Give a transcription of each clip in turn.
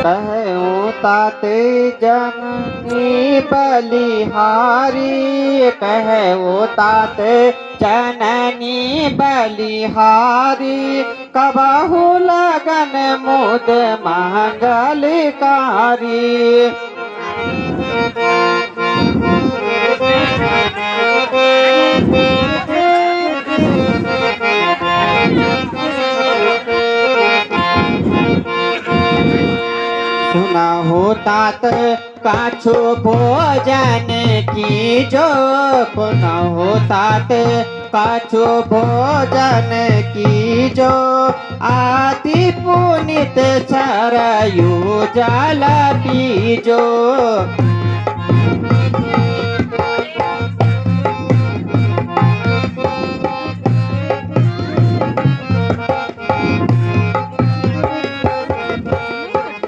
कहूँ ताते जननी बलिहारी, कहूँ ताते जननी बलिहारी, कबहू लगन मुद मंगलकारी। सुना हो तात काछु भोजन की जो, सुना हो तात काछु भोजन की जो, आदि पुनित सरयू जल पीजो।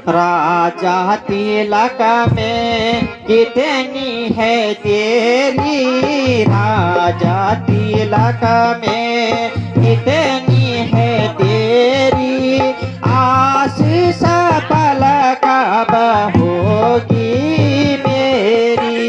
राजा तिलक में कितनी है तेरी, राजा तिलक में कितनी है तेरी, आशीष पल कब होगी मेरी।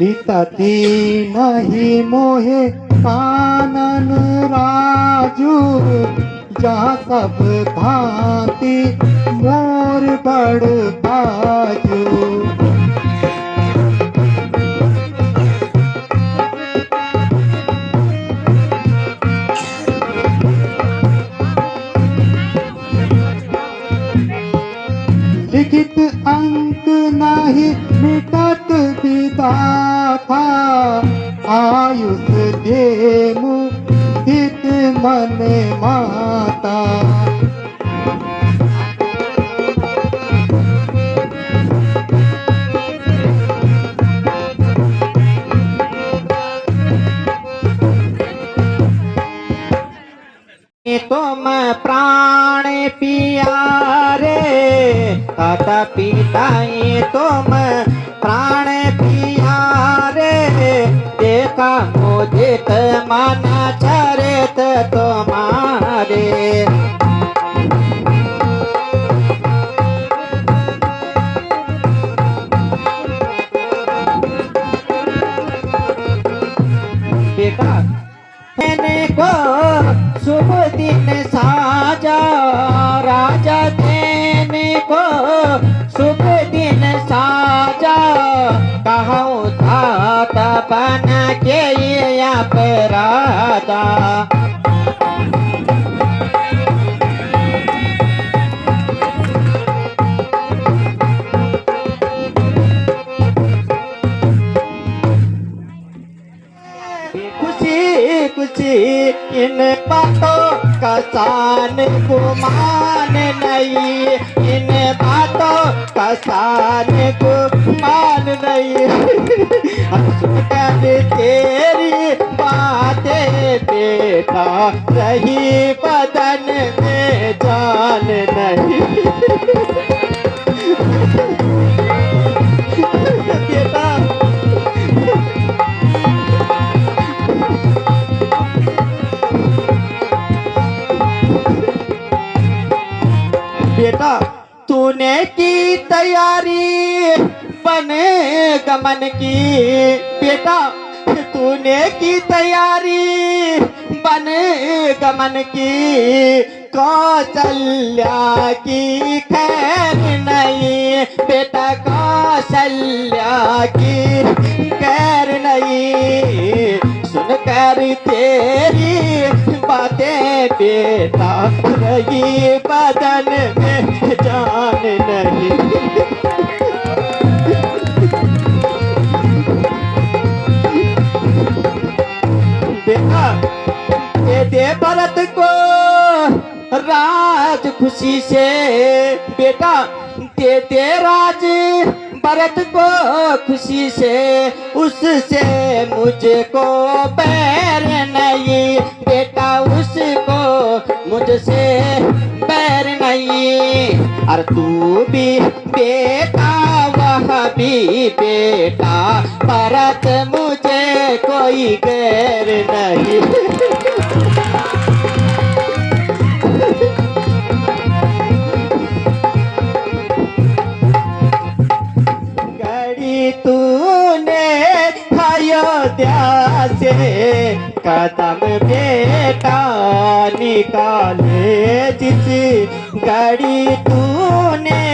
हितती नहीं मोहे कानन राजू, जहाँ सब भांति मोर बड़ बाजू। लिखित अंक नहीं मिटत विधाता, आयुष दे मुदित मन माता। तुम प्राण पियारे, पिता तुम प्राण पियारे, देखा मुदित मन चरित तुम्हारे। बेटा मैंने को शुभ दिन साजा, राजा देने को शुभ दिन साजा, कहूँ तात बन के अपराधा। खुशी खुशी इन बातों का शान गुमान नहीं, इन बातों का शान गुमान नहीं। सुनकर तेरी बातें बेटा, रही बदन में जान नहीं। बेटा बेटा तूने की तैयारी बने गमन की, बेटा तूने की तैयारी बने गमन की, कौशल्या की खैर नहीं, बेटा कौशल्या की खैर नहीं। सुनकर तेरी बातें बेटा, रही बदन में जान नहीं। बेटा दे भरत को राज खुशी से, बेटा दे दे राज भरत को खुशी से, उससे मुझको बैर नहीं, बेटा उसको मुझसे बैर नहीं। और तू भी बेटा वह भी बेटा, भरत मुझे कोई गैर नहीं। गड़ी तूने अयोध्या से कदम बेटा निकाले, जिस गड़ी तूने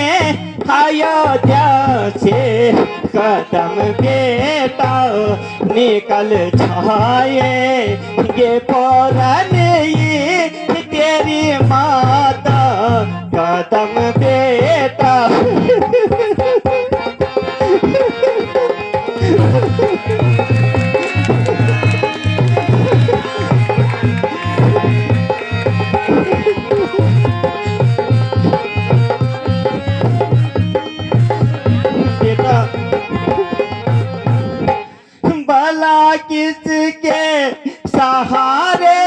अयोध्या से कदम बेटा निकल जाए, ये फौरन ये तेरी माता कदम बेटा। भला किसके सहारे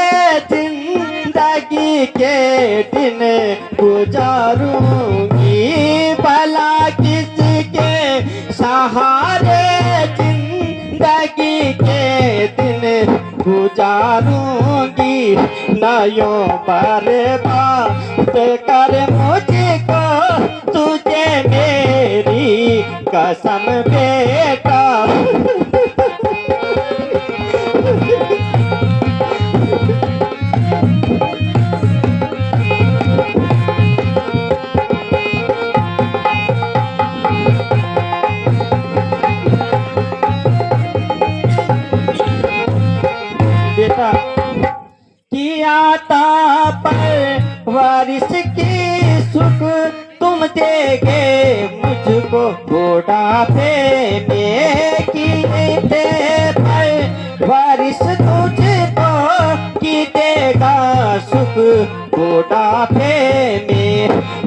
जिंदगी के दिन गुजारूंगी, भला किसके सहारे जिंदगी के दिन गुजारूंगी, नयों बर्बाद कर मुझको तुझे मेरी कसम बेटा। बेटा किया था पर वारिस की सुख तुम देगे मुझको, बुढ़ापे में किए थे पर वारिस तुझको की देगा सुख, बुढ़ापे में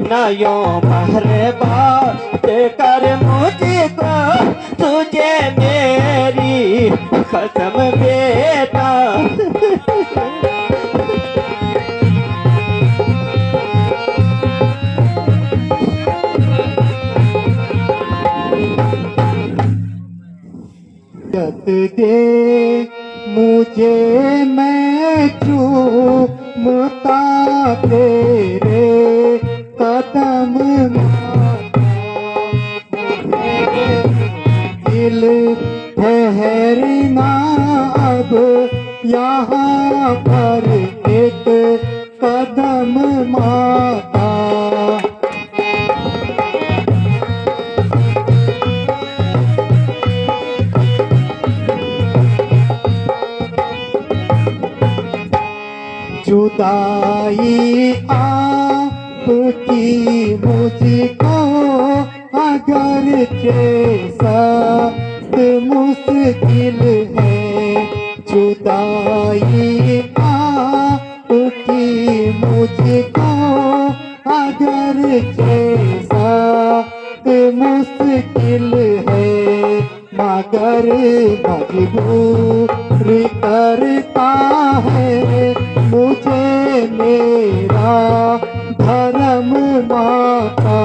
नयों बर्बाद कर मुझको तुझे मेरी कसम बेटा। जत दे मुझे मैं चूमता तेरे कदम माता, दिल ठहरना अब यहाँ पर एक कदम माता। जुदाई आपकी मुझको अगर सख्त मुश्किल है, जुदाई आपकी मुझको अगर सख्त मुश्किल है, मगर मजबूर करता है मुझे मेरा धर्म माता।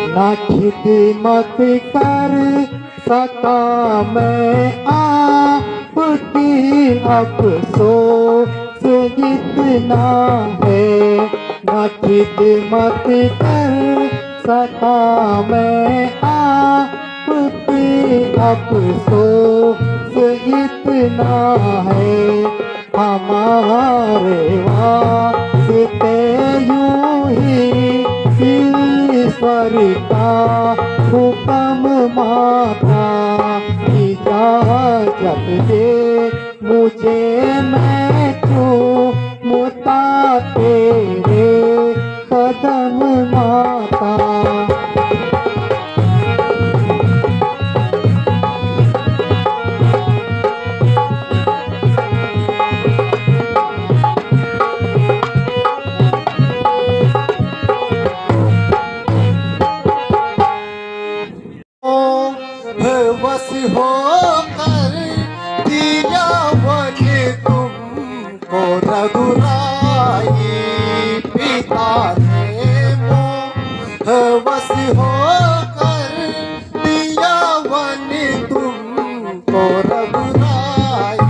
ना खिदमत कर सका मैं आपकी, अफसोस इतना है, ना खिदमत कर सका मैं आपकी, अफसोस इतना है, हमारे वास्ते यूं ही ईश्वर का हुक्म माता। इजाजत दे मुझे मैं चूमता तेरे कदम माता। होकर दिया वन तुमको रघुराई, पिता ने मोहवश होकर दिया वन तुमको रघुराई।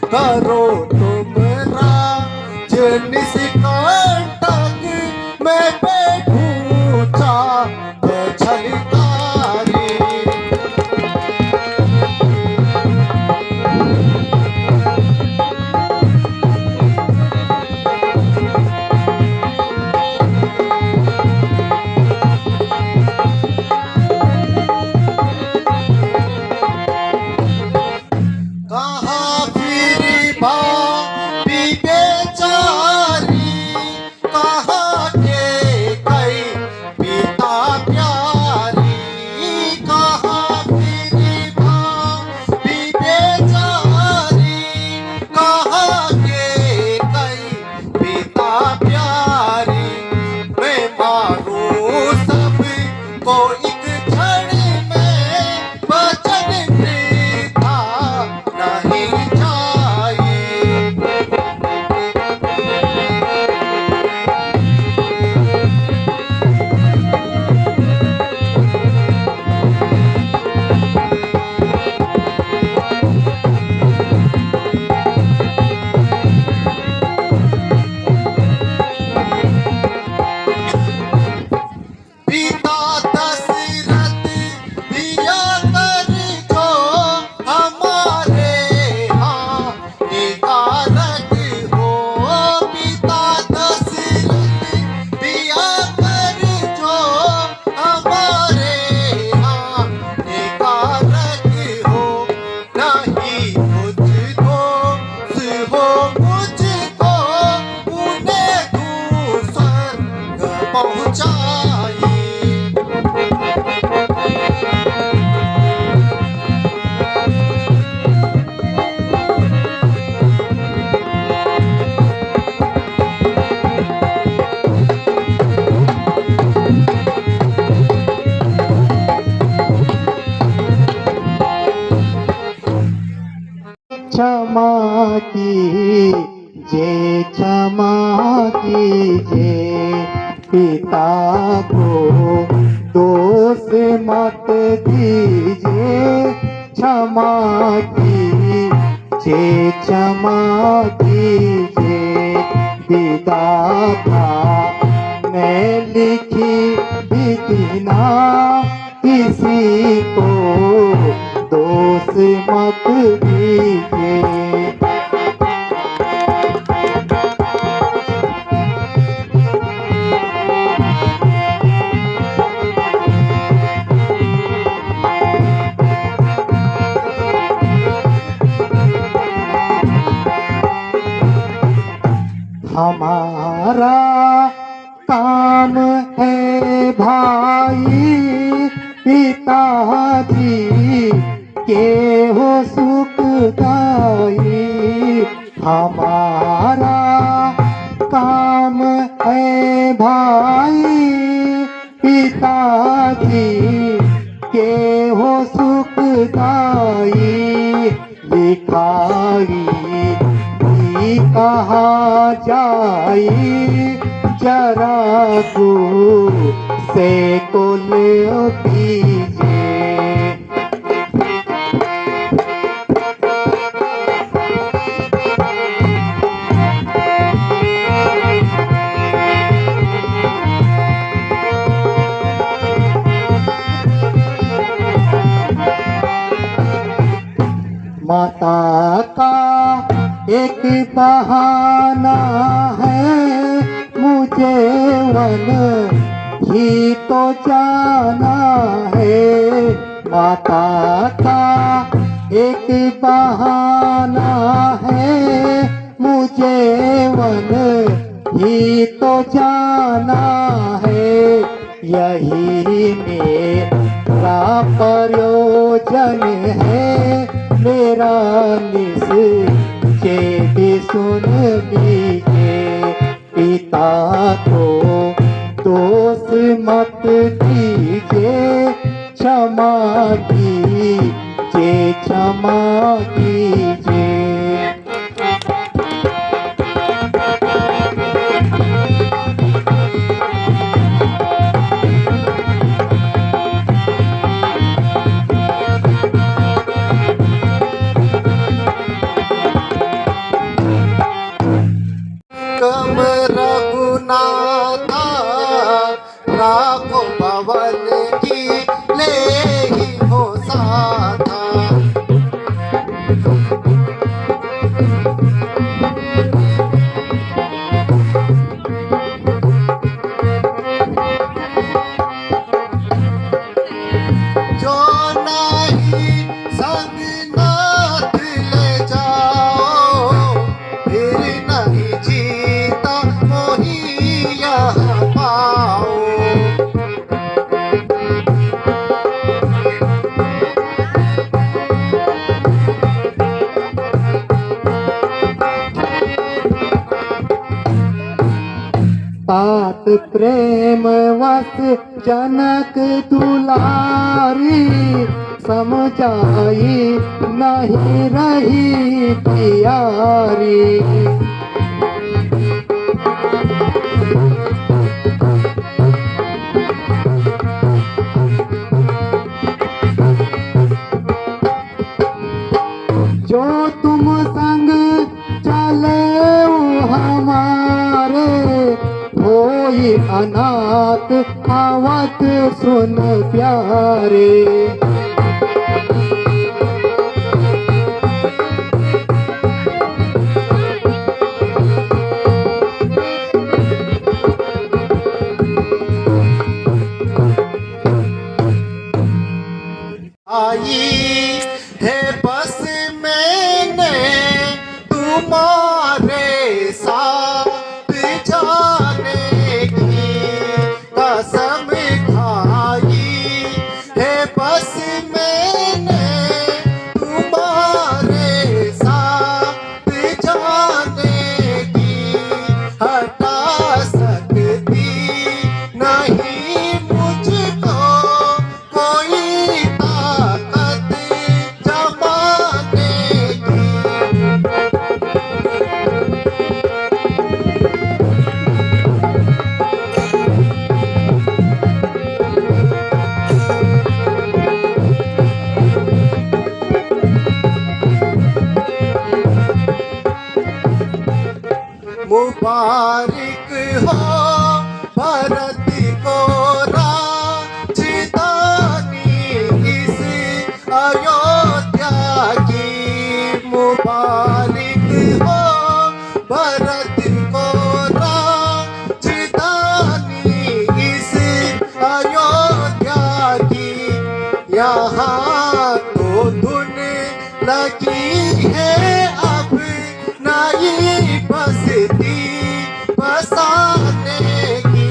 करो तुम राज निष्कंटक, मैं बैठूं चाँद छलकारी। कहाँ फिर भाभी बेचारी, कहाँ के कई पिता प्यारी। कहाँ फिर भाभी बेचारी, कहाँ के कई पिता प्यारी। मैं मारूं सबको एक क्षण में, वचन वृथा नहीं जाए। पिता दशरथ दिया कर जो हमारे हानिकारक हो। पिता दशरथ दिया कर जो हमारे हानिकारक हो। नहीं कुछ दोष हो मुझको, उन्हें तू स्वर्ग पहुँचाई। क्षमा कीजिए, क्षमा कीजिए, पिता को दोष मत दीजिए। क्षमा कीजिए, क्षमा कीजिए, विधाता ने लिखी विधिना, किसी को दोष मत दीजिए। हमारा काम है भाई, पिताजी के हो सुखदाई। हमारा काम है भाई, पिताजी के हो सुखदाई। लिखाई भी कहा जाई, जरा तू से को ले पीजिए। माता का एक बहाना है, मुझे वन ही तो जाना है। माता का एक बहाना है, मुझे वन ही तो जाना है। यही मेरा प्रयोजन है, मेरा निश्चय भी सुन लीजिए। पिता को दोष मत दीजिए, क्षमा कीजिए, क्षमा कीजिए। कम रघुनाथा राखो पवन की ले ही हो साथा। जो नहीं संग नाथ ले जाओ, फिर नहीं जीता मोही यहाँ पाओ। तात प्रेम वस जनक दुलारी, समझाई नहीं रही प्यारी। जो तुम संग चले हमारे, होई अनाथ आवत सुन प्यारे। आई है बस मैंने तुम्हारे साथ जाने की कसम खाई है। बस मैंने तुम्हारे साथ जाने की, हटा सकती नहीं मुझको कोई ताकत जमाने की। मुबारक हो भरत को राजधानी इस अयोध्या की। मुबारक हो भरत को राजधानी इस अयोध्या की। यहाँ तो धुन लगी है अब नई बसती बसाने की।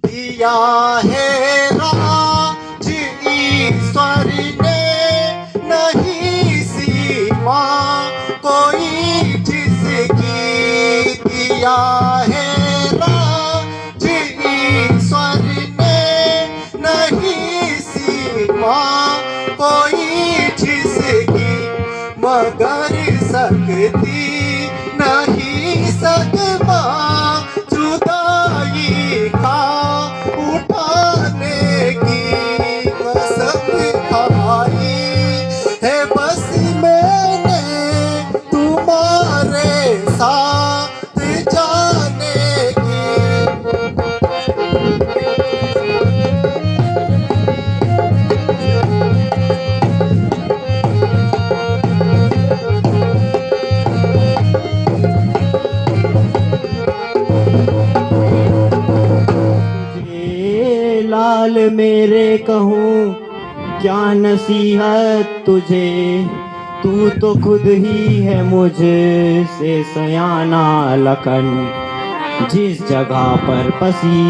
दिया है राज ईश्वर ने, नहीं सीमा कोई जिसकी। दिया है राज ईश्वर ने, नहीं सीमा कोई जिसकी। मगर सकती नहीं सकमा जुदाई का उठाने की। कसम खाई है बस मैंने तुम्हारे साथ जाने की। लाल मेरे कहूँ क्या नसीहत तुझे, तू तो खुद ही है मुझसे सयाना लखन। जिस जगह पर बसी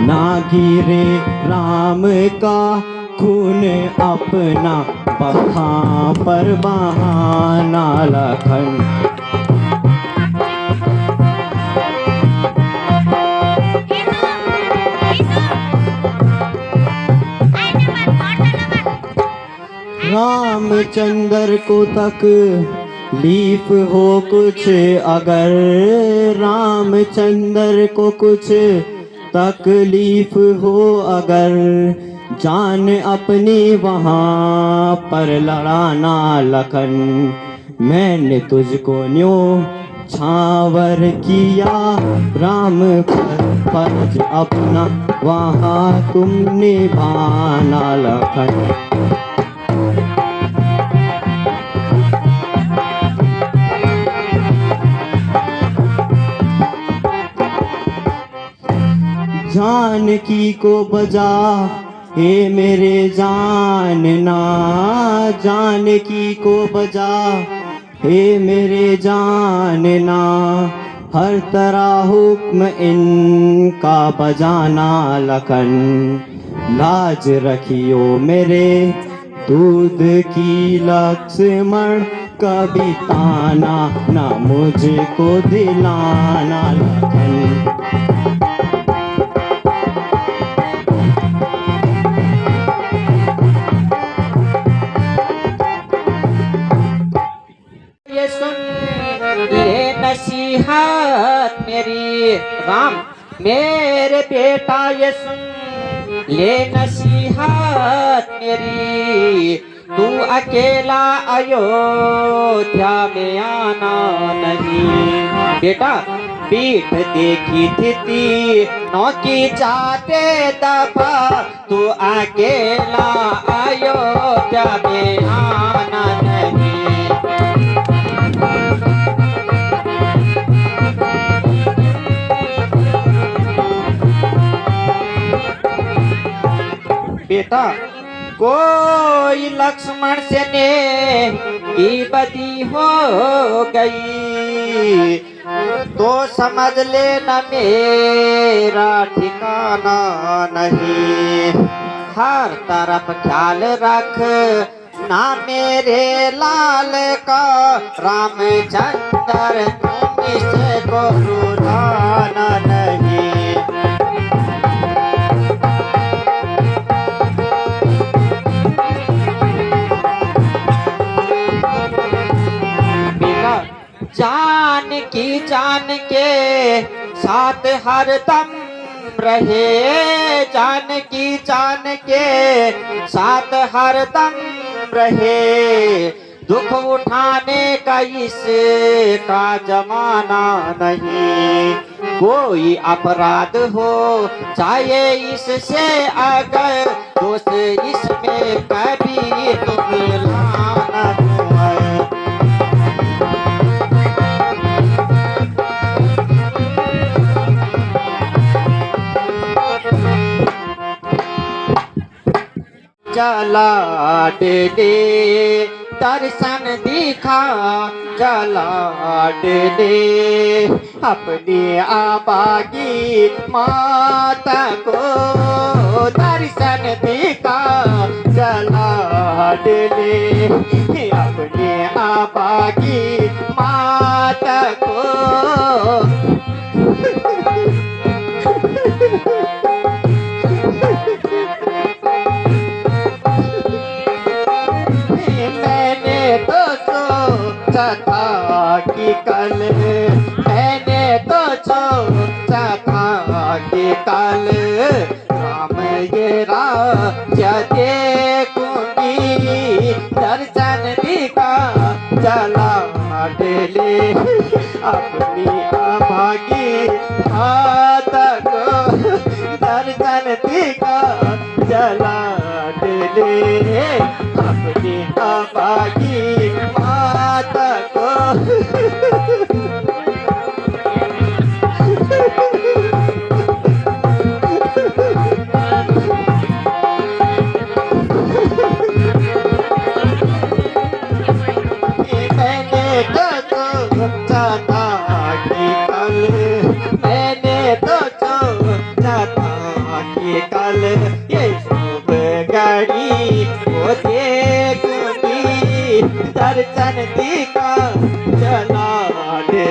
ना गिरे राम का खून अपना बहा पर बहाना लखन। रामचंद्र को तकलीफ हो कुछ अगर, रामचंद्र को कुछ तकलीफ हो अगर, जान अपनी वहाँ पर लड़ाना लखन। मैंने तुझको न्यों छावर किया राम पर फर्ज अपना वहाँ तुम निभाना लखन। जानकी को बजा हे मेरे जानना, जानकी को बजा हे मेरे जानना, हर तरह हुक्म इनका बजाना लखन। लाज रखियो मेरे दूध की लक्ष्मण, कभी ताना ना मुझको दिलाना लखन। ले नसीहत मेरी राम मेरे बेटा ये सुन ले नसीहत मेरी, तू अकेला अयोध्या में आना नहीं। बेटा पीठ देखी थी नौकी चाहते दफा, तू अकेला अयोध्या में आना नहीं। बेटा कोई लक्ष्मण से ने की बदी हो गई, तो समझ लेना मेरा ठिकाना नहीं। हर तरफ ख्याल रख ना मेरे लाल का, रामचंद्र तुम इसको रुलाना नहीं। जान के साथ हर दम रहे, जान के साथ हर दम रहे, दुख उठाने का इसका जमाना नहीं। कोई अपराध हो चाहे इससे अगर, दोस्त इसमें कभी तुम लाना है। चला दे दर्शन दिखा, चला दे अपनी आबागी माता को दर्शन दिखा, चला दे अपनी आबागी माता को। कि कल मैंने तो सोचा था कि कल राम ये राज्य देखूंगी, दर्शन दिखा चला डेले अपनी अभागी माता को, दर्शन दिखा चला डेले अपनी अभागी माता को। मैंने तो सोचा था कि कल ये गाड़ी वो देखूंगी दर्शन दिखा चला दे